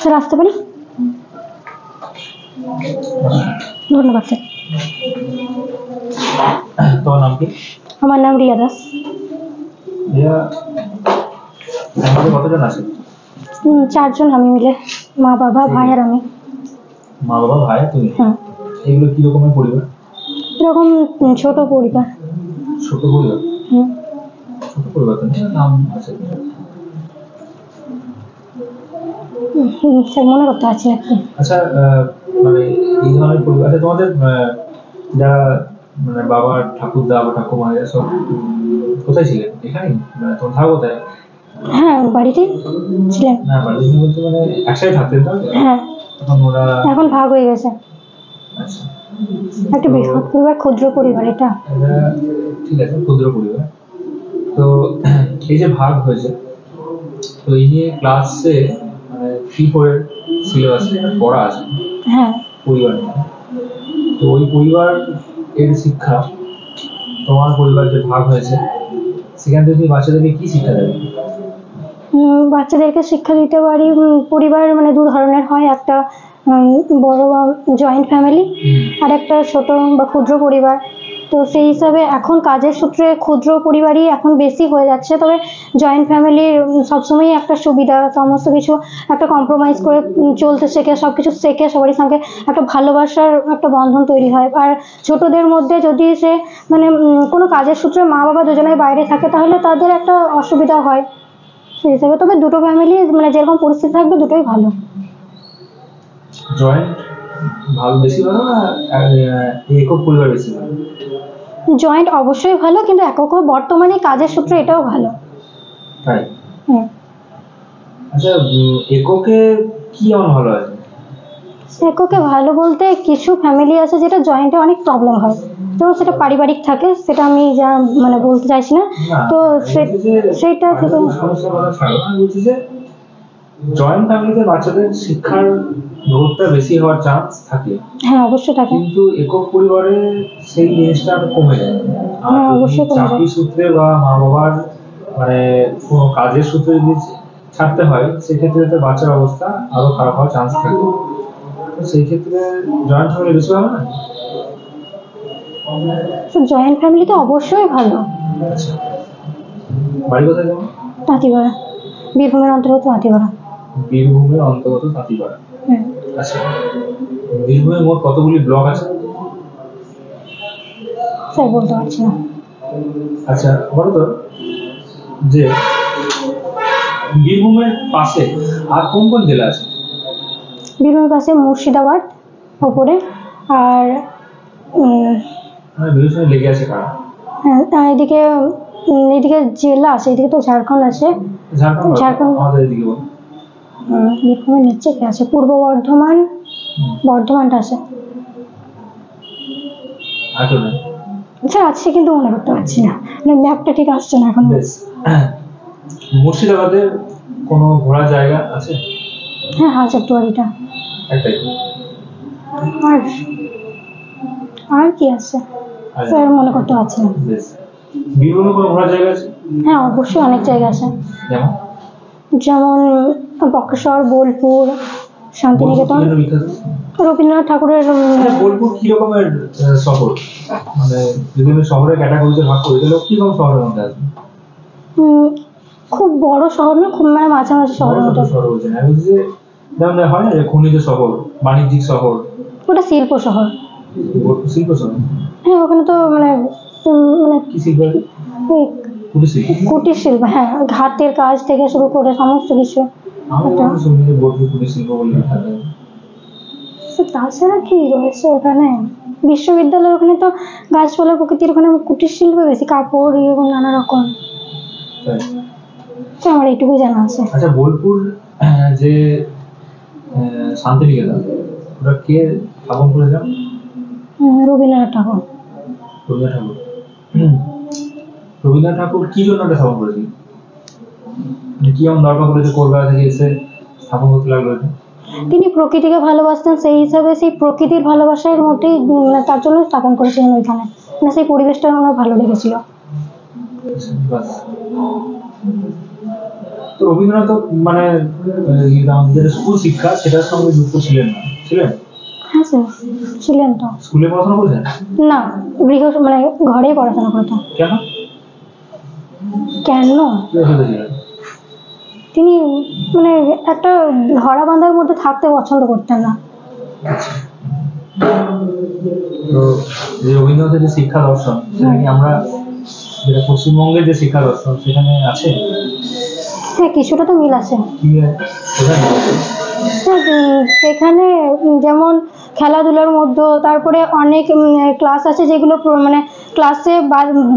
Sir আসতে পারি? ধন্যবাদ স্যার। তোমার নাম কি? আমার নাম রিয়া দাস। রিয়া, আমাদের কতজন আছে? 4 জন আমি মিলে, মা বাবা ভাই আর আমি। মা বাবা ভাই তুমি? হ্যাঁ। এগুলো কি রকমের পরিবার? এরকম ছোট পরিবার। ছোট পরিবার? ছোট পরিবার তো নাম আছে? স্যার মনে করতে পারছি না কি। আচ্ছা, মানে এই ধরনের পরিবার, আচ্ছা তোমাদের যারা মানে বাবার ঠাকুরদা বা ঠাকুমা সব কোথায় ছিলেন? এখানেই? মানে তোমার থাকো কোথায়? হ্যাঁ, বাড়িতে ছিলেন। না, বাড়িতে বলতে মানে একসাথে থাকতেন তো? হ্যাঁ, এখন ওরা এখন ভাগ হয়ে গেছে। আচ্ছা, একটা বৃহৎ পরিবার, ক্ষুদ্র পরিবার এটা। ঠিক আছে, ক্ষুদ্র পরিবার। তো এই যে ভাগ হয়েছে, তো এই নিয়ে ক্লাসে মানে 3-4 এর সিলেবাসে পড়া আছে। হ্যাঁ। পরিবার নিয়ে। তো ওই পরিবার এর শিক্ষা, তোমার পরিবার যে ভাগ হয়েছে সেখান থেকে বাচ্চাদেরকে কি শিক্ষা দেবে? বাচ্চাদেরকে শিক্ষা দিতে পারি, পরিবার মানে 2 ধরনের হয়, একটা বড় বা জয়েন্ট ফ্যামিলি, আর একটা ছোট বা ক্ষুদ্র পরিবার। তো সেই হিসাবে এখন কাজের সূত্রে ক্ষুদ্র পরিবারই এখন বেশি হয়ে যাচ্ছে, তবে জয়েন্ট ফ্যামিলির সবসময়ই একটা সুবিধা, সমস্ত কিছু একটা কম্প্রোমাইজ করে চলতে শেখে, সব কিছু শেখে, সবারই সঙ্গে একটা ভালোবাসার একটা বন্ধন তৈরি হয়। আর ছোটদের মধ্যে যদি সে মানে কোনো কাজের সূত্রে মা বাবা দুজনেই বাইরে থাকে তাহলে তাদের একটা অসুবিধা হয় সেই হিসাবে। তবে দুটো ফ্যামিলি মানে যেরকম পরিস্থিতি থাকবে দুটোই ভালো। জয়েন্ট ভালো, বেশি ভালো না একক পরিবার বেশি ভালো? জয়েন্ট অবশ্যই ভালো, কিন্তু এককও বর্তমানে কাজের সূত্রে এটাও ভালো। তাই? আচ্ছা, এককে কি এমন ভালো আছে? এককে ভালো বলতে কিছু ফ্যামিলি আছে যেটা জয়েন্টে অনেক প্রবলেম হয়, তো সেটা পারিবারিক থাকে, সেটা আমি যা মানে বলতে চাইছি না। তো সেটা থেকে সমস্যার কথা ছাড়ো, আমি বলছি যে জয়েন্ট ফ্যামিলিতে বাচ্চাদের শিক্ষার গ্রোথটা বেশি হওয়ার চান্স থাকে। হ্যাঁ, অবশ্যই থাকে। কিন্তু একক পরিবারে সেই জিনিসটা কমে যায়। আর অবশ্যই কমে যায়। চাকরি সূত্রে বা মা বাবার মানে কোনো কাজের সূত্রে যদি ছাড়তে হয় সেক্ষেত্রে তো বাচ্চার অবস্থা আরো খারাপ হওয়ার চান্স থাকে। তো সেই ক্ষেত্রে জয়েন্ট ফ্যামিলি বেশি ভালো না? জয়েন্ট ফ্যামিলি তো অবশ্যই ভালো। আচ্ছা, বাড়ি কোথায় যাবো? তাঁতিপাড়া, বীরভূমের অন্তর্গত তাঁতিপাড়া। বীরভূমের অন্তর্গত তাঁতিপাড়া। আচ্ছা, বীরভূমে মোট কতগুলি ব্লক আছে? স্যার বলতে পারছি না। আচ্ছা, বলো তো যে বীরভূমের পাশে আর কোন কোন জেলা আছে? বীরভূমের পাশে মুর্শিদাবাদ ওপরে, আর মানে বীরভূমে লেগে আছে কারা? এদিকে এদিকে জেলা আছে, এদিকে তো ঝাড়খণ্ড আছে। ঝাড়খণ্ড আমাদের এদিকে বল। বীরভূমের নিচে কি আছে? পূর্ব বর্ধমান, বর্ধমানটা আছে। স্যার আছে কিন্তু মনে করতে পারছি না, ম্যাপটা ঠিক আসছে না এখন। মুর্শিদাবাদের কোনো ঘোরার জায়গা আছে? হ্যাঁ, হাজারদুয়ারিটা একটাই। আর কি আছে স্যার মনে করতে পারছি না। বীরভূমে কোনো ঘোরার জায়গা আছে? হ্যাঁ, অবশ্যই অনেক জায়গা আছে, যেমন বক্রেশ্বর, বোলপুর, শান্তিনিকেতন, রবীন্দ্রনাথ ঠাকুরের। বোলপুর কি রকমের শহর? মানে যদি আমি শহরের ক্যাটাগরিতে ভাগ করি তাহলে কি রকম শহরের মধ্যে আছে? খুব বড় শহর না, খুব মানে মাঝামাঝি শহরের মধ্যে। শহর বলছেন আমি যে যেমন হয় না খনিজ শহর, বাণিজ্যিক শহর। ওটা শিল্প শহর। শিল্প শহর? হ্যাঁ, ওখানে তো মানে কি শিল্প? কুটির শিল্প। হ্যাঁ, ঘাটের কাজ থেকে শুরু করে সমস্ত কিছু। তাছাড়া কি রয়েছে ওখানে? বিশ্ববিদ্যালয়ের ওখানে তো গাছপালা প্রকৃতির, ওখানে কুটির শিল্প বেশি, কাপড় এরকম নানা রকম। আমার এইটুকুই জানা আছে। আচ্ছা, বোলপুর যে শান্তিনিকেতন, ওটা কে স্থাপন করেছেন? রবীন্দ্রনাথ ঠাকুর। রবীন্দ্রনাথ ঠাকুর কি জন্য এটা স্থাপন করেছিল? কি এমন দরকার পড়েছে কলকাতা থেকে এসে স্থাপন করতে লাগলো? তিনি প্রকৃতিকে ভালোবাসতেন, সেই হিসাবে সেই প্রকৃতির ভালোবাসার মধ্যেই তার জন্য স্থাপন করেছিলেন ওইখানে, মানে সেই পরিবেশটা আমার ভালো লেগেছিল। তো রবীন্দ্রনাথ তো মানে আমাদের স্কুল শিক্ষা সেটার সঙ্গে যুক্ত ছিলেন না, ছিলেন? হ্যাঁ স্যার, ছিলেন তো। স্কুলে পড়াশোনা করেছেন? না, গৃহ মানে ঘরেই পড়াশোনা করতেন। কেন? কেন? কি অসুবিধা ছিল? তিনি মানে একটা ধরা বাঁধার মধ্যে থাকতে পছন্দ করতেন না। তো যে রবীন্দ্রনাথের যে শিক্ষা দর্শন সেটা কি আমরা যেটা পশ্চিমবঙ্গের যে শিক্ষা দর্শন সেখানে আছে? হ্যাঁ, কিছুটা তো মিল আছে। কি কোথায় আছে? সেখানে যেমন খেলাধুলার মধ্যে, তারপরে অনেক ক্লাস আছে যেগুলো মানে ক্লাসে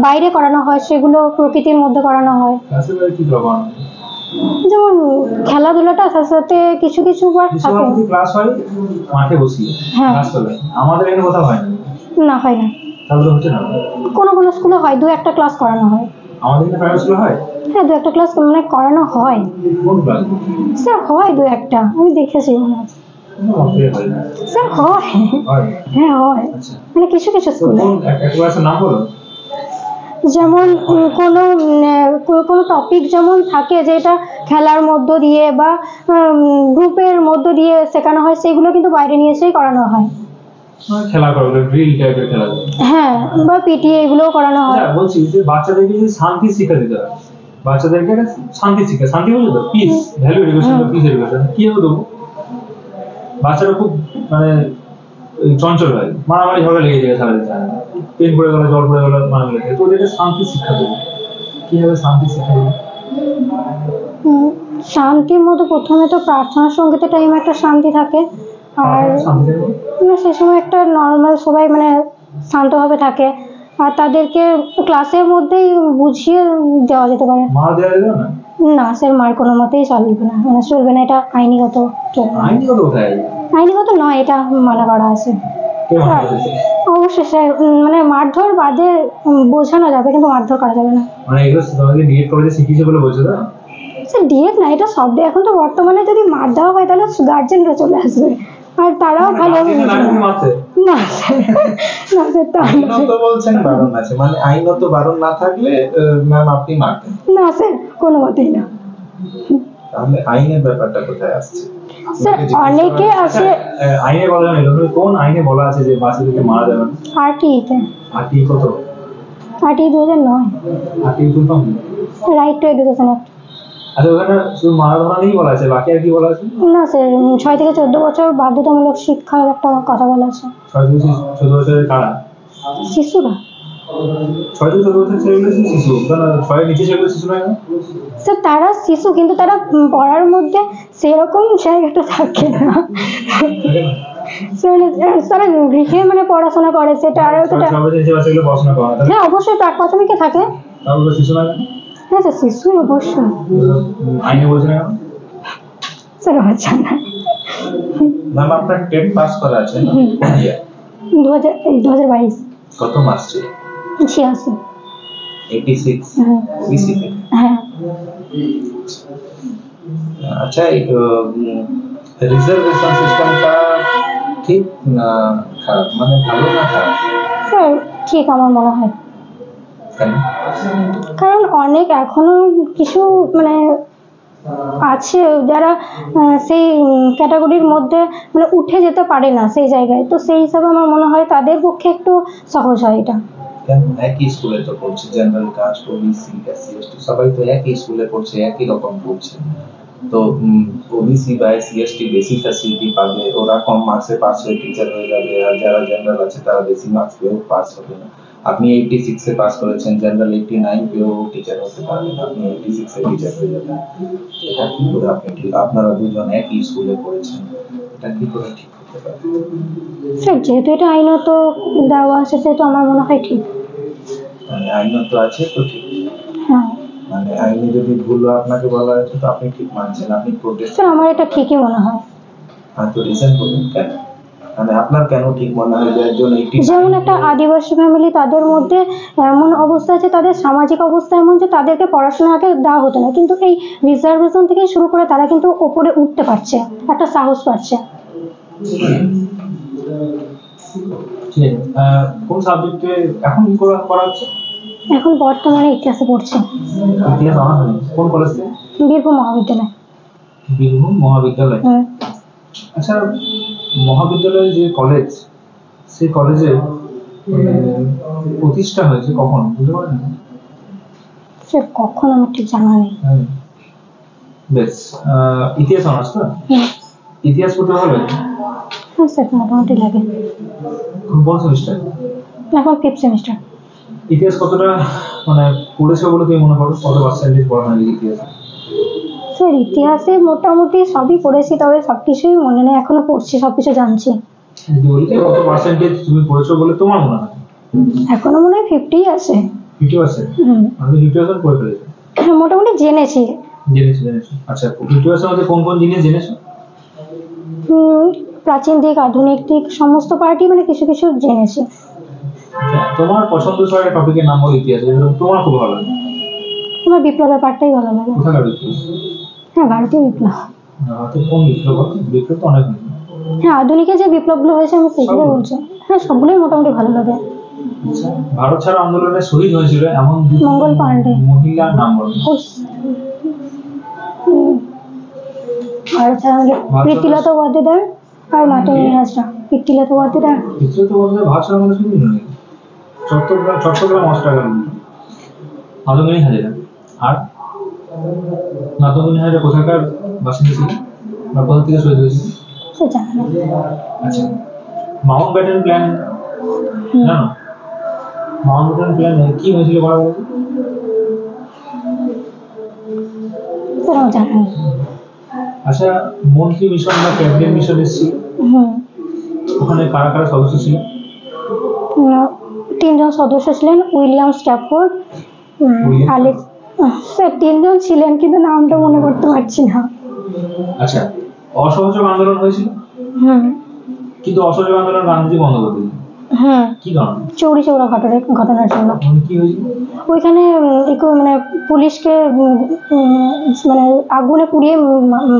বাইরে করানো হয়, সেগুলো প্রকৃতির মধ্যে করানো হয়। ক্লাসে বাইরে কি করানো হয়? যেমন খেলাধুলাটা সাথে সাথে কিছু কিছু বার থাকে। কিছু ক্লাস হয় মাঠে বসিয়ে, হ্যাঁ। ক্লাস চলে। আমাদের এখানে কোথাও হয় না। না, হয় না। তাহলে হচ্ছে না? কোনো কোনো স্কুলে হয়, 2-1টা ক্লাস করানো হয়। আমাদের এখানে প্রাইভেট স্কুলে হয়? হ্যাঁ, 2-1টা ক্লাস মানে করানো হয়। কোন ক্লাস? স্যার হয় 2-1টা, আমি দেখেছি মনে আছে। হয় না স্যার হয়। হয়? হ্যাঁ হয়, আচ্ছা। মানে কিছু কিছু তো স্কুলে। কোন একটা ক্লাসের নাম বলো? যেমন কোনো কোনো টপিক যেমন থাকে যেটা খেলার মধ্য দিয়ে বা গ্রুপের মধ্য দিয়ে শেখানো হয়, সেগুলো কিন্তু বাইরে নিয়ে এসেই করানো হয়। খেলা করো, ড্রিল টাইপের খেলা। হ্যাঁ, বা পিটিএ এগুলোও করানো হয়। আচ্ছা, বলছি যে বাচ্চাদেরকে যদি শান্তি শিক্ষা দিতে হয়, বাচ্চাদেরকে একটা শান্তি শিক্ষা, শান্তি বলছো তো, পিস, ভ্যালু এডুকেশন বা পিস এডুকেশন, কি হবে দেবো? বাচ্চারা খুব মানে চঞ্চল হয়, মারামারি ঝগড়া লেগে যায় সারাদিন, পেন পড়ে গেল, জল পড়ে গেল, মারামারি লেগে, তো ওদেরকে শান্তি শিক্ষা দেবো, কিভাবে শান্তি শিক্ষা দেবো? শান্তির মধ্যে প্রথমে তো প্রার্থনা সঙ্গীতের টাইমে একটা শান্তি থাকে, আর সেই সময় একটা নর্মাল সবাই মানে শান্তভাবে থাকে, আর তাদেরকে ক্লাসের মধ্যেই বুঝিয়ে দেওয়া যেতে পারে। মার দেওয়া যাবে না? না স্যার, মার কোনো মতেই চলবে না, মানে চলবে না, এটা আইনিগত চলবে না। আইনিগত কোথায়? আইনিগত নয়, এটা মানা করা আছে। অবশ্যই স্যার, মানে মারধর বাদে বোঝানো যাবে, কিন্তু মারধর করা যাবে না। মানে এগুলো তোমাকে ডিএড কলেজে শিখিয়েছে বলে বলছো তো? স্যার ডিএড না, এটা শব্দ। এখন তো বর্তমানে যদি মার দেওয়া হয় তাহলে গার্জেনরা চলে আসবে, আর তারাও ভালো না স্যার, না স্যার, তা আইনত বলছেন বারণ আছে, মানে আইনত বারণ না থাকলে ম্যাম আপনি মারতেন না স্যার, কোনো মতেই না। তাহলে আইনের ব্যাপারটা কোথায় আসছে? স্যার অনেকে আছে। আইনে বলা নেই, কোন আইনে বলা আছে যে বাচ্চাদেরকে মারা যাবে না? আরটিইতে। আরটি কত? আরটি 2009। আরটি কোনটা? Right two education act. আচ্ছা, ওখানে শুধু মারা ধরা নিয়েই বলা আছে, বাকি আর কি বলা আছে? না স্যার, 6 থেকে 14 বছর বাধ্যতামূলক শিক্ষার একটা কথা বলা আছে। 6 থেকে 14 বছরের কারা? শিশুরা। 6 থেকে 14 বছরের ছেলেগুলো শিশু, কারণ 6 এর নিচে ছেলেগুলো শিশু নয় না? স্যার তারা শিশু, কিন্তু তারা পড়ার মধ্যে সেরকম জায়গাটা থাকে না। তারা গৃহে মানে পড়াশোনা করে, সেটা আর ওটা। 6 বছরের নিচে বাচ্চাগুলো পড়াশোনা করে না? হ্যাঁ অবশ্যই, প্রাক প্রাথমিকে থাকে। তাহলে শিশু নয় না? হ্যাঁ স্যার, শিশুই অবশ্যই। আইনে বলছে না কেন? স্যার হচ্ছে না। ম্যাম আপনার টেট পাস করা আছে না? 2022। কত মাস ছিল? 86। 86 ওবিসি থেকে? হ্যাঁ। আচ্ছা, এই রিজার্ভেশন সিস্টেমটা ঠিক না খারাপ, মানে ভালো না খারাপ? স্যার ঠিক আমার মনে হয়। কেন? কারণ অনেক এখনো কিছু মানে আছে যারা সেই ক্যাটাগরির মধ্যে মানে উঠে যেতে পারে না সেই জায়গায়, তো সেই হিসাবে আমার মনে হয় তাদের পক্ষে একটু সহজ হয় এটা। কেন? একই স্কুলে তো পড়ছে, general caste, OBC, SC, ST সবাই তো একই স্কুলে পড়ছে, একই রকম পড়ছে। তো ওবিসি বা এসসি এসটি বেশি ফ্যাসিলিটি পাবে, ওরা কম মার্কসে পাস হয়ে টিচার হয়ে যাবে, আর যারা জেনারেল আছে তারা বেশি মার্কস পেয়েও পাস হবে না। আপনি 86 এ পাস করেছেন, জেনারেল 89 পেয়েও টিচার হতে পারবেন, আপনি 86 এ টিচার হয়ে যাবেন। এটা কি করে আপনি ঠিক? আপনারা দুজন একই স্কুলে পড়েছেন, এটা কি করে ঠিক হতে পারে? স্যার যেহেতু এটা আইনত দেওয়া আছে, সেহেতু আমার মনে হয় ঠিক। মানে আইনত আছে তো ঠিক? হ্যাঁ। মানে আইনে যদি ভুল আপনাকে বলা হয়েছে তো আপনি ঠিক মানছেন, আপনি প্রোটেস্ট? স্যার আমার এটা ঠিকই মনে হয়। আর তো রিজন বলুন কেন, মানে আপনার কেন ঠিক মনে হয় যে একজন যেমন একটা আদিবাসী ফ্যামিলি, তাদের মধ্যে এমন অবস্থা আছে, তাদের সামাজিক অবস্থা এমন যে তাদেরকে পড়াশোনা আগে দেওয়া হতো না, কিন্তু এই রিজার্ভেশন থেকে শুরু করে তারা কিন্তু ওপরে উঠতে পারছে, একটা সাহস পাচ্ছে। ঠিক আছে, কোন সাবজেক্টে এখন কি করা হচ্ছে? এখন বর্তমানে ইতিহাসে পড়ছে। ইতিহাস অনার্স, কোন কলেজ থেকে? বীরভূম মহাবিদ্যালয়। বীরভূম মহাবিদ্যালয়। আচ্ছা, মহাবিদ্যালয় যে কলেজ, সেই কলেজে প্রতিষ্ঠা হয়েছে কখন বুঝতে পারেন? সে কখন আমার ঠিক জানা নেই। বেশ, ইতিহাস অনার্স তো? ইতিহাস পড়তে ভালো লাগে? হ্যাঁ স্যার, মোটামুটি লাগে। কোন সেমিস্টার? এখন 5th সেমিস্টার। ইতিহাস কতটা মানে পড়েছো বলে তুমি মনে করো? কত পার্সেন্টেজ পড়া হয় ইতিহাস? স্যার ইতিহাসে মোটামুটি সবই পড়েছি, তবে সবকিছুই মনে নেই, এখনো পড়ছি, সবকিছু জানছি। বলতে কত পার্সেন্টেজ তুমি পড়েছো বলে তোমার মনে হয়? এখনো মনে হয় 50 আছে। 50%? আমি 50% পড়ে ফেলেছি। হ্যাঁ, মোটামুটি জেনেছি। আচ্ছা, 50% মধ্যে কোন কোন জিনিস জেনেছো? প্রাচীন দিক, আধুনিক দিক, সমস্ত পার্টি মানে কিছু কিছু জেনেছি। তোমার পছন্দের টপিকের নাম হলো ইতিহাস, তোমার খুব ভালো লাগে? আমার বিপ্লবের পার্টটাই ভালো লাগে। কোথাকার বিপ্লব? হ্যাঁ, ভারতীয় বিপ্লব। কোন বিপ্লব? বিপ্লব তো অনেক। হ্যাঁ, আধুনিকে যে বিপ্লবগুলো হয়েছে আমি সেগুলো বলছি। হ্যাঁ, সবগুলোই মোটামুটি ভালো লাগে। ভারত ছাড়ো আন্দোলনে শহীদ হয়েছিল এমন মঙ্গল পাণ্ডে মহিলার নাম বলো। ভারত ছাড়ো প্রীতিলতা ওয়াদ্দেদার আর মাতঙ্গিনী হাজরা। প্রীতিলতা ওয়াদ্দেদার ভারত ছাড়ো আন্দোলন শুরু হয়নি, চট্টগ্রাম অস্ট্রেলিয়া। মাতঙ্গিনী হাজরা আর মাতঙ্গিনী হাজরা কোথাকার বাসিন্দা ছিল বা কোথা থেকে শহীদ হয়েছিল? আচ্ছা, মাউন্ট ব্যাটেন প্ল্যান জানো? মাউন্ট ব্যাটেন প্ল্যান কি হয়েছিল বলা বলো? আচ্ছা, মন্ত্রী মিশন বা ক্যাবিনেট মিশন এসেছিল, ওখানে কারা কারা সদস্য ছিল? 3 জন সদস্য ছিলেন। উইলিয়াম স্ট্যাফোর্ড, অ্যালেক্স, স্যার 3 জন ছিলেন কিন্তু নামটা মনে করতে পারছি না। আচ্ছা, অসহযোগ আন্দোলন হয়েছিল, কিন্তু অসহযোগ আন্দোলন গান্ধীজি বন্ধ করে দিলেন। কি কারণ? চৌরি চৌরা ঘটনার জন্য। কি হয়েছিল ওইখানে? মানে পুলিশকে মানে আগুনে পুড়িয়ে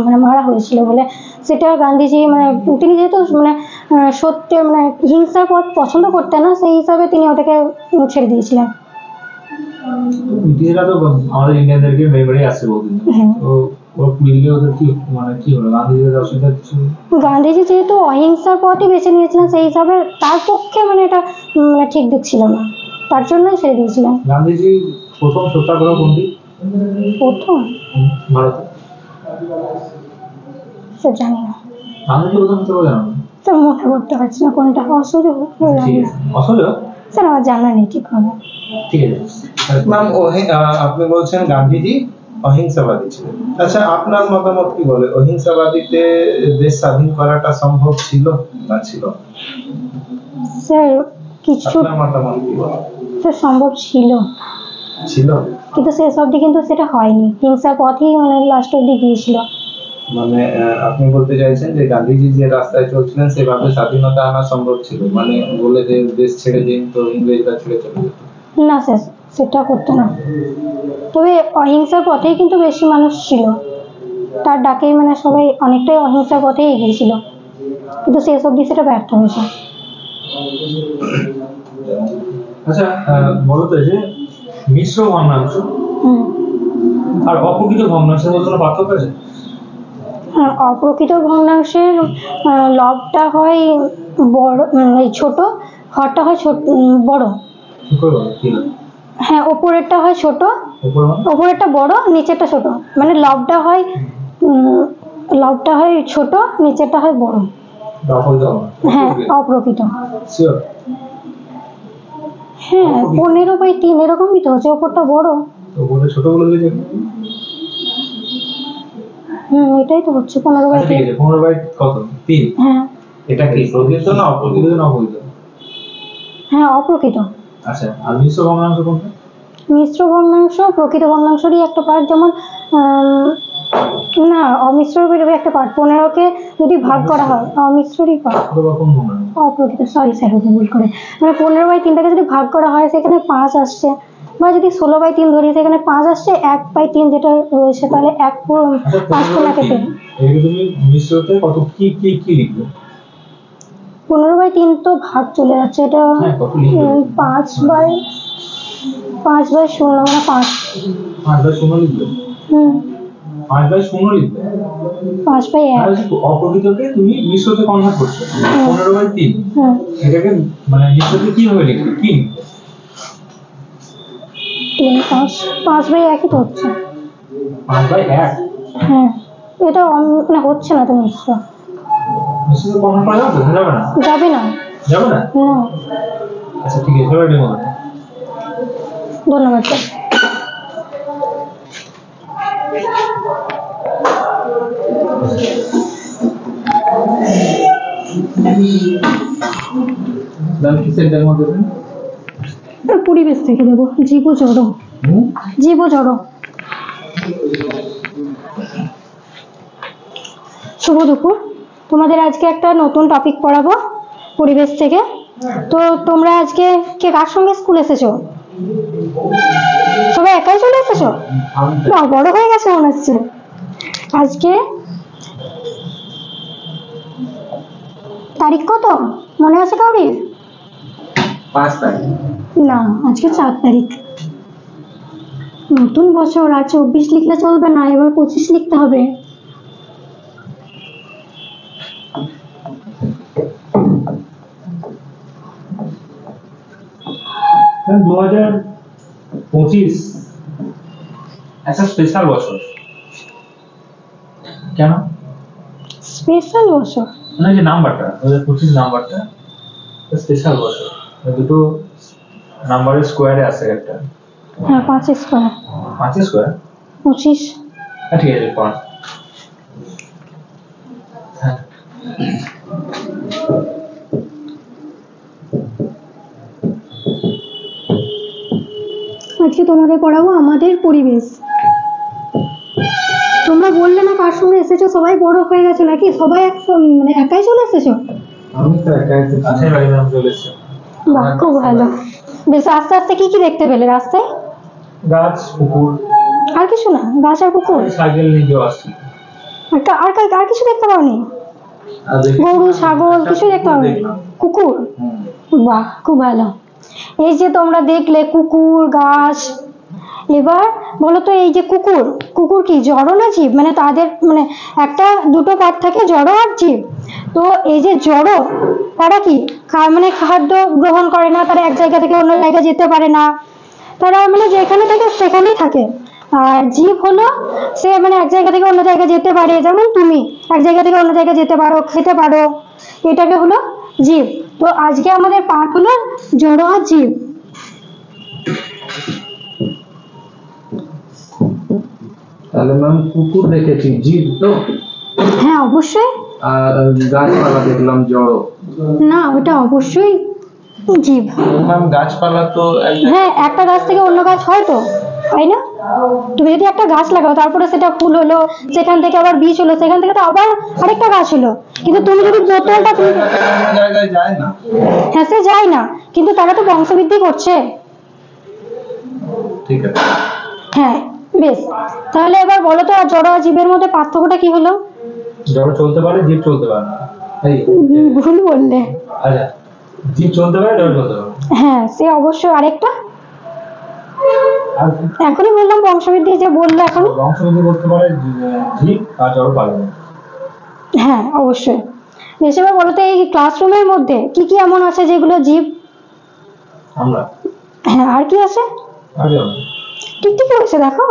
মানে মারা হয়েছিল বলে, সেটা গান্ধীজি মানে তিনি যেহেতু মানে সত্যি মানে হিংসার পথ পছন্দ করতেন না, সেই হিসাবে তিনি ওটাকে ছেড়ে দিয়েছিলেন। ব্রিটিশরা তো আমাদের ইন্ডিয়ানদেরকে মেরে আসছে বহুদিন, তো ওরা পুড়িয়ে দিলে ওদের কি মানে কি হলো? গান্ধীজির অসুবিধা কিছু? গান্ধীজি যেহেতু অহিংসার পথই বেছে নিয়েছিলেন, সেই হিসাবে তার পক্ষে মানে এটা মানে ঠিক দিচ্ছিল না, তার জন্যই ছেড়ে দিয়েছিলেন। গান্ধীজি প্রথম সত্যাগ্রহ কোনটি? প্রথম ভারতে? স্যার জানি না। গান্ধীজি প্রথম সত্যাগ্রহ জানো না? স্যার মনে করতে পারছি না কোনটা। অসহযোগ? অসহযোগ? স্যার আমার জানা নেই ঠিক হবে। ঠিক আছে ম্যাম, আপনি বলছেন গান্ধীজি অহিংসাবাদী ছিলেন। আচ্ছা, আপনার মতামত কি বলে? অহিংসাবাদীতে দেশ স্বাধীন করাটা সম্ভব ছিল না ছিল? স্যার কিছু আপনার মতামত কি বলে? স্যার সম্ভব ছিল, কিন্তু শেষ অবধি কিন্তু সেটা হয়নি। হিংসার পথেই মানে লাস্ট অবধি গিয়েছিল। মানে আপনি বলতে চাইছেন যে গান্ধীজি যে রাস্তায় চলছিলেন সেভাবে স্বাধীনতা আনা সম্ভব ছিল, মানে বলে যে দেশ ছেড়ে দিন তো ইংরেজরা ছেড়ে চলে যেত? না স্যার, সেটা করতো না। তবে অহিংসার পথেই কিন্তু বেশি মানুষ ছিল, তার ডাকেই মানে সবাই অনেকটাই অহিংসার পথেই এগিয়েছিল, কিন্তু শেষ অবধি সেটা ব্যর্থ হয়েছে। আচ্ছা, বলতো যে মিশ্র ভগ্নাংশ আর অপ্রকৃত ভগ্নাংশের মধ্যে কোনো পার্থক্য আছে? অপ্রকৃত ভগ্নাংশের লবটা হয় বড়, ছোট, হরটা হয় ছোট বড়। হ্যাঁ, ওপরেরটা হয় ছোট, ওপরেরটা বড়, নিচেরটা ছোট। মানে লবটা হয় ছোট, নিচেরটা হয় বড়। হ্যাঁ, অপ্রকৃত। হ্যাঁ, 15/3 এরকমই তো হচ্ছে। ওপরটা বড়, ছোট বলে দিলে। এটাই তো হচ্ছে 15/3। 15/3 কত? 3। হ্যাঁ, এটা কি প্রকৃত না অপ্রকৃত? হ্যাঁ, অপ্রকৃত। আচ্ছা, আর মিশ্র ভগ্নাংশ কোনটা? মিশ্র ভগ্নাংশ প্রকৃত ভগ্নাংশেরই একটা পার্ট। যেমন না, অমিশ্রের একটা পার্ট। 15কে যদি ভাগ করা হয়, অমিশ্রেরই পার্ট। অপ্রকৃত, সরি স্যার, ভুল করে। মানে 15/3টাকে যদি ভাগ করা হয় সেখানে 5 আসছে, বা যদি 16/3 ধরি সেখানে 5 আসছে, 1/3 যেটা রয়েছে, তাহলে 5 কোনাকে 3। তুমি মিশ্রতে কত কি কি কি লিখবে? 15/3 তো ভাগ চলে যাচ্ছে, এটা 5/0 মানে 5। 5/0 লিখবে? 5/0 লিখবে। 5/1। আর হচ্ছে অপ্রকৃতকে তুমি মিশ্রতে কনভার্ট করছো, 15/3। হুম। এটাকে মানে মিশ্রতে কিভাবে লিখবে, কি লিখবে? 3 5 5/1 তো হচ্ছে। 5/1 হ্যাঁ, এটা মানে হচ্ছে না তো মিশ্র। মিশ্রতে কনভার্ট করা যাবে তো? যাবে না? যাবে না। যাবে না? না। আচ্ছা ঠিক আছে, এবার ডেমো দাও। ধন্যবাদ স্যার। ম্যাম কিসের ডেমো দেবেন? পরিবেশ থেকে দেবো, জীব ও জড়। জীব ও জড়। শুভ দুপুর, তোমাদের আজকে একটা নতুন টপিক পড়াবো পরিবেশ থেকে। তো তোমরা আজকে কে কার সঙ্গে স্কুল এসেছো? সবাই একাই চলে এসেছো? না, বড় হয়ে গেছে মনে হচ্ছে। আজকে তারিখ কত মনে আছে কাউরির? 5 তারিখ। না, আজকে 4 তারিখ। নতুন বছর, আর 24 লিখলে চলবে না, এবার 25 লিখতে হবে। হ্যাঁ, 2025 একটা স্পেশাল বছর। কেন? স্পেশাল বছর? মানে যে নাম্বারটা 2025 নাম্বারটা স্পেশাল বছর, দুটো নাম্বারের স্কোয়ারে আছে একটা। হ্যাঁ, 5 স্কোয়ার। 5 স্কোয়ার 25। হ্যাঁ ঠিক আছে, 5। হ্যাঁ আজকে তোমাদের পড়াবো আমাদের পরিবেশ। তোমরা বললে না কার সঙ্গে এসেছো, সবাই বড় হয়ে গেছো নাকি? সবাই মানে একাই চলে এসেছো? আমি তো একাই এসেছি। আচ্ছা, বাড়ি নাম চলে এসছে। বাহ, খুব ভালো। বেশ, আস্তে আস্তে কি কি দেখতে পেলে রাস্তায়? গাছ, পুকুর, আর কিছু না? গাছ আর পুকুর? সাইকেল নিয়ে কেউ আসছে। আর কিছু দেখতে পাওনি? গরু, ছাগল কিছু দেখতে পাওনি? কুকুর? বাহ, খুব ভালো। এই যে তোমরা দেখলে কুকুর, গাছ, এবার বলো তো এই যে কুকুর, কুকুর কি জড় না জীব? মানে তাদের মানে একটা দুটো পার্ট থাকে, জড় আর জীব। তো এই যে জড়, তারা কি মানে খাদ্য গ্রহণ করে না, তারা এক জায়গা থেকে অন্য জায়গায় যেতে পারে না, তারা মানে যেখানে থাকে সেখানেই থাকে। আর জীব হলো সে মানে এক জায়গা থেকে অন্য জায়গায় যেতে পারে, যেমন তুমি এক জায়গা থেকে অন্য জায়গায় যেতে পারো, খেতে পারো, এটাকে হলো জীব। তো আজকে আমাদের পাঠ হলো জড় আর জীব। তাহলে ম্যাম কুকুর দেখেছি, জীব তো? হ্যাঁ অবশ্যই। আর গাছপালা দেখলাম, জড়। না, ওটা অবশ্যই জীব। ম্যাম গাছপালা তো হ্যাঁ, একটা গাছ থেকে অন্য গাছ হয় তো, তাই না? তুমি যদি একটা গাছ লাগাও, তারপরে সেটা ফুল হলো, সেখান থেকে আবার বীজ হলো, সেখান থেকে তো আবার আরেকটা গাছ হলো। কিন্তু তুমি যদি বোতলটা জায়গায় যায় না। হ্যাঁ, সে যায় না, কিন্তু তারা তো বংশবৃদ্ধি করছে। ঠিক আছে। হ্যাঁ, বেশ। তাহলে এবার বলো তো, আর জড় আর জীবের মধ্যে পার্থক্যটা কি হলো? জড় চলতে পারে, জীব চলতে পারে না। এই ভুল বললে। আচ্ছা, জীব চলতে পারে, জড় চলতে পারে। হ্যাঁ, সে অবশ্যই। আরেকটা আর এখনই বললাম, বংশবৃদ্ধি যে বললো এখন। বংশবৃদ্ধি করতে পারে জীব, আর জড় পারে না। হ্যাঁ অবশ্যই। বেশ, এবার বলো তো এই ক্লাসরুমের মধ্যে কি কি এমন আছে যেগুলো জীব? আমরা। হ্যাঁ, আর কি আছে? আরে টিকটিকি হয়েছে, দেখো।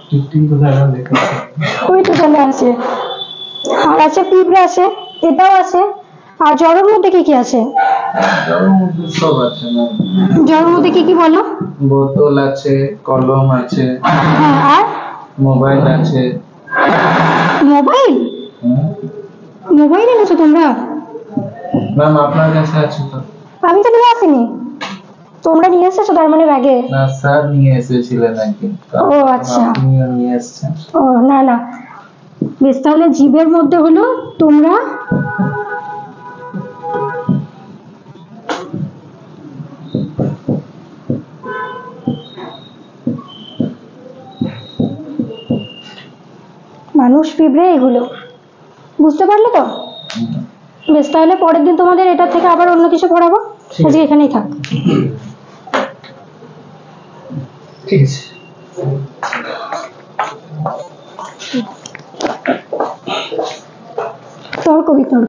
টিকটিকি কোথায় আমরা দেখতে পাচ্ছি? ওই তো চলে আছে। আর আছে পিঁপড়ে আছে, এটাও আছে। আর জড়ের মধ্যে কি কি আছে? জড়ের মধ্যে সব আছে ম্যাম। জড়ের মধ্যে কি কি বলো? বোতল আছে, কলম আছে, হ্যাঁ, আর মোবাইল আছে। মোবাইল? মোবাইল এনেছো তোমরা? ম্যাম আপনার কাছে আছে তো? আমি তো নিয়ে আসিনি। তোমরা নিয়ে এসেছো তার মানে ব্যাগে? না, স্যার নিয়ে এসেছিলেন একদিন। ও আচ্ছা। আপনিও নিয়ে এসেছেন। ও না না, বেশ। তাহলে জীবের মধ্যে হলো তোমরা মানুষ, পিঁপড়ে, এগুলো বুঝতে পারলে তো? বেশ, তাহলে পরের দিন তোমাদের এটা থেকে আবার অন্য কিছু পড়াবো। আজকে এখানেই থাক। ঠিক আছে। তর্ক বিতর্ক।